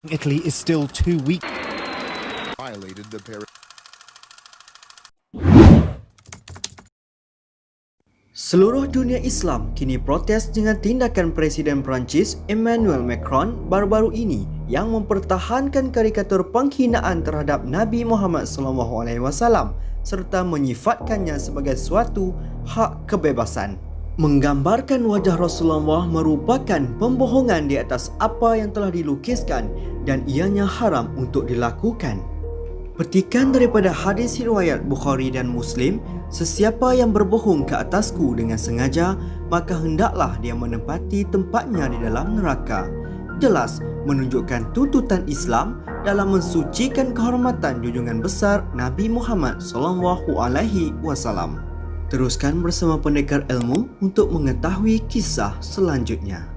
Italy is still too weak. Violated the Paris. Seluruh dunia Islam kini protes dengan tindakan Presiden Perancis Emmanuel Macron baru-baru ini yang mempertahankan karikatur penghinaan terhadap Nabi Muhammad SAW serta menyifatkannya sebagai suatu hak kebebasan. Menggambarkan wajah Rasulullah merupakan pembohongan di atas apa yang telah dilukiskan dan ianya haram untuk dilakukan. Petikan daripada hadis riwayat Bukhari dan Muslim, sesiapa yang berbohong ke atasku dengan sengaja, maka hendaklah dia menempati tempatnya di dalam neraka. Jelas menunjukkan tuntutan Islam dalam mensucikan kehormatan junjungan besar Nabi Muhammad SAW. Teruskan bersama Pendekar Ilmu untuk mengetahui kisah selanjutnya.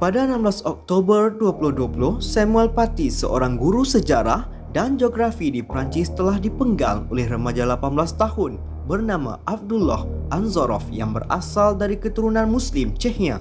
Pada 16 Oktober 2020, Samuel Paty, seorang guru sejarah dan geografi di Perancis, telah dipenggal oleh remaja 18 tahun bernama Abdullah Anzorov yang berasal dari keturunan Muslim Chechnya.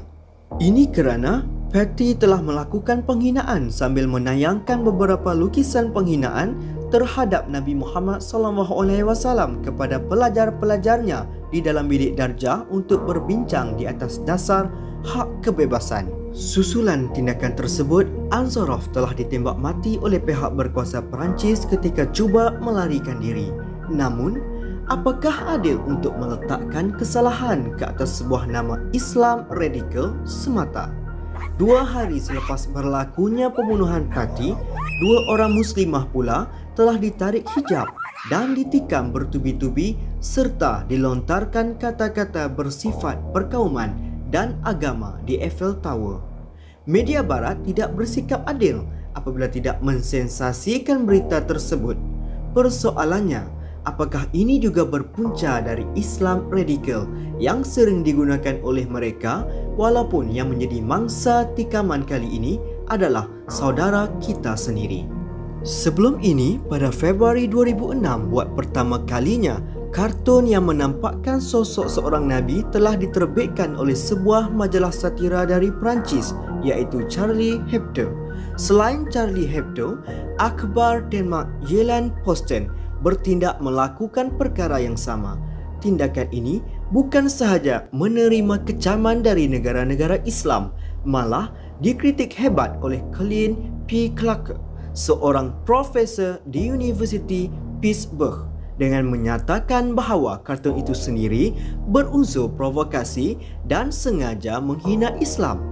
Ini kerana Paty telah melakukan penghinaan sambil menayangkan beberapa lukisan penghinaan terhadap Nabi Muhammad SAW kepada pelajar-pelajarnya di dalam bilik darjah untuk berbincang di atas dasar hak kebebasan. Susulan tindakan tersebut, Anzorov telah ditembak mati oleh pihak berkuasa Perancis ketika cuba melarikan diri. Namun, apakah adil untuk meletakkan kesalahan ke atas sebuah nama Islam radikal semata? 2 hari selepas berlakunya pembunuhan Paty, 2 orang muslimah pula telah ditarik hijab dan ditikam bertubi-tubi serta dilontarkan kata-kata bersifat perkauman dan agama di Eiffel Tower. Media barat tidak bersikap adil apabila tidak mensensasikan berita tersebut. Persoalannya, apakah ini juga berpunca dari Islam radikal yang sering digunakan oleh mereka, walaupun yang menjadi mangsa tikaman kali ini adalah saudara kita sendiri? Sebelum ini, pada Februari 2006, buat pertama kalinya, kartun yang menampakkan sosok seorang Nabi telah diterbitkan oleh sebuah majalah satira dari Perancis, iaitu Charlie Hebdo. Selain Charlie Hebdo, akhbar Denmark Jylland Posten bertindak melakukan perkara yang sama. Tindakan ini bukan sahaja menerima kecaman dari negara-negara Islam, malah dikritik hebat oleh Colin P. Clark, seorang profesor di University Pittsburgh, dengan menyatakan bahawa kartun itu sendiri berunsur provokasi dan sengaja menghina Islam.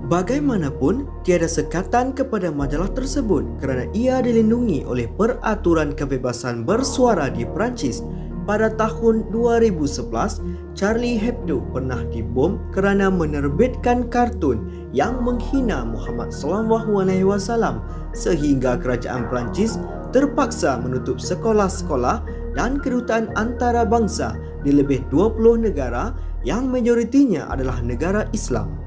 Bagaimanapun, tiada sekatan kepada majalah tersebut kerana ia dilindungi oleh peraturan kebebasan bersuara di Perancis. Pada tahun 2011, Charlie Hebdo pernah dibom kerana menerbitkan kartun yang menghina Muhammad SAW, sehingga kerajaan Perancis terpaksa menutup sekolah-sekolah dan kedutaan antarabangsa di lebih 20 negara yang majoritinya adalah negara Islam.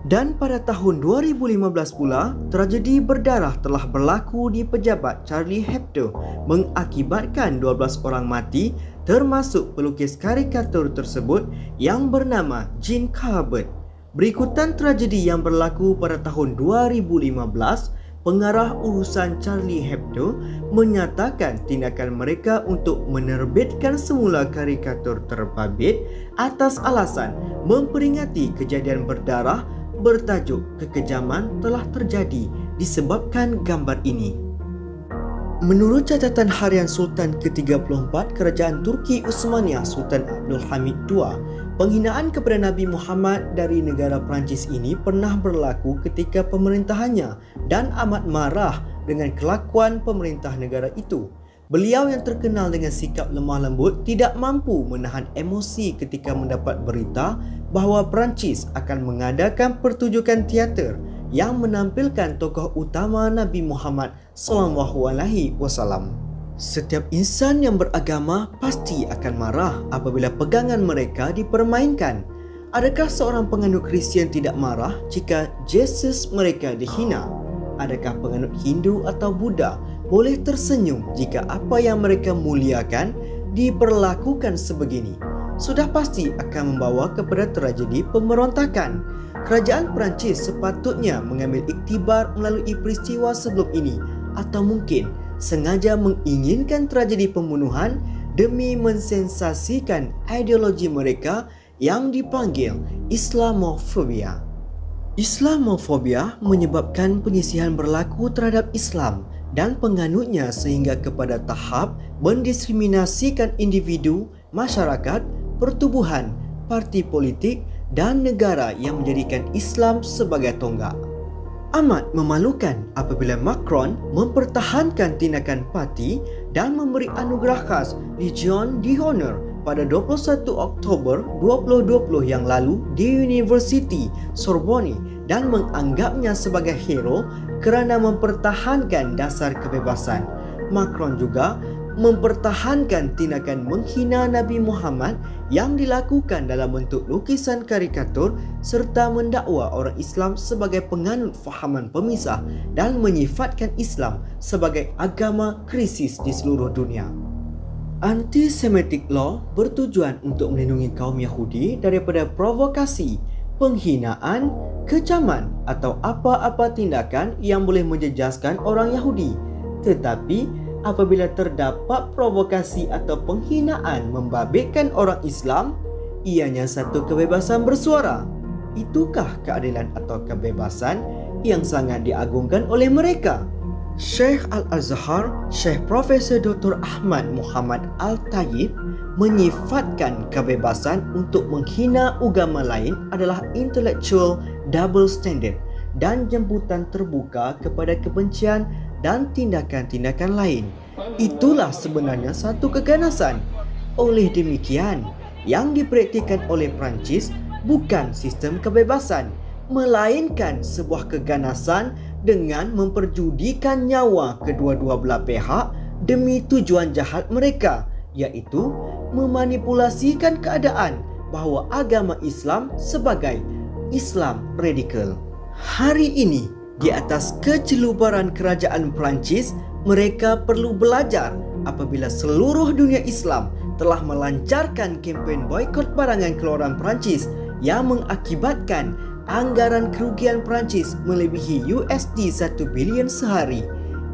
Dan pada tahun 2015 pula, tragedi berdarah telah berlaku di pejabat Charlie Hebdo, mengakibatkan 12 orang mati, termasuk pelukis karikatur tersebut yang bernama Jean Carbet. Berikutan tragedi yang berlaku pada tahun 2015, pengarah urusan Charlie Hebdo menyatakan tindakan mereka untuk menerbitkan semula karikatur terbabit atas alasan memperingati kejadian berdarah bertajuk "Kekejaman telah terjadi disebabkan gambar ini". Menurut catatan harian Sultan ke-34 Kerajaan Turki Utsmaniyah Sultan Abdul Hamid II, penghinaan kepada Nabi Muhammad dari negara Perancis ini pernah berlaku ketika pemerintahannya dan amat marah dengan kelakuan pemerintah negara itu. Beliau yang terkenal dengan sikap lemah lembut tidak mampu menahan emosi ketika mendapat berita bahawa Perancis akan mengadakan pertunjukan teater yang menampilkan tokoh utama Nabi Muhammad SAW. Setiap insan yang beragama pasti akan marah apabila pegangan mereka dipermainkan. Adakah seorang penganut Kristian tidak marah jika Yesus mereka dihina? Adakah penganut Hindu atau Buddha boleh tersenyum jika apa yang mereka muliakan diperlakukan sebegini? Sudah pasti akan membawa kepada tragedi pemberontakan. Kerajaan Perancis sepatutnya mengambil iktibar melalui peristiwa sebelum ini atau mungkin sengaja menginginkan tragedi pembunuhan demi mensensasikan ideologi mereka yang dipanggil Islamofobia. Islamofobia menyebabkan penyisihan berlaku terhadap Islam dan penganutnya sehingga kepada tahap mendiskriminasikan individu, masyarakat, pertubuhan, parti politik dan negara yang menjadikan Islam sebagai tonggak. Amat memalukan apabila Macron mempertahankan tindakan parti dan memberi anugerah khas Legion d'Honneur pada 21 Oktober 2020 yang lalu di Universiti Sorbonne dan menganggapnya sebagai hero kerana mempertahankan dasar kebebasan. Macron juga mempertahankan tindakan menghina Nabi Muhammad yang dilakukan dalam bentuk lukisan karikatur serta mendakwa orang Islam sebagai penganut fahaman pemisah dan menyifatkan Islam sebagai agama krisis di seluruh dunia. Anti-Semitic Law bertujuan untuk melindungi kaum Yahudi daripada provokasi, penghinaan, kecaman atau apa-apa tindakan yang boleh menjejaskan orang Yahudi. Tetapi apabila terdapat provokasi atau penghinaan membabitkan orang Islam, ianya satu kebebasan bersuara. Itukah keadilan atau kebebasan yang sangat diagungkan oleh mereka? Syekh Al-Azhar, Syekh Profesor Dr. Ahmad Muhammad Al-Tayyib menyifatkan kebebasan untuk menghina agama lain adalah intellectual double standard dan jemputan terbuka kepada kebencian dan tindakan-tindakan lain. Itulah sebenarnya satu keganasan. Oleh demikian, yang dipraktikkan oleh Perancis bukan sistem kebebasan, melainkan sebuah keganasan dengan memperjudikan nyawa kedua-dua belah pihak demi tujuan jahat mereka, iaitu memanipulasikan keadaan bahawa agama Islam sebagai Islam radikal. Hari ini, di atas kecelubaran kerajaan Perancis, mereka perlu belajar apabila seluruh dunia Islam telah melancarkan kempen boikot barangan keluaran Perancis yang mengakibatkan anggaran kerugian Perancis melebihi USD 1 bilion sehari.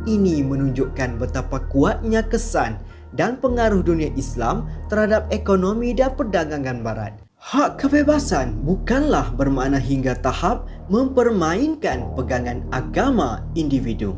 Ini menunjukkan betapa kuatnya kesan dan pengaruh dunia Islam terhadap ekonomi dan perdagangan barat. Hak kebebasan bukanlah bermakna hingga tahap mempermainkan pegangan agama individu.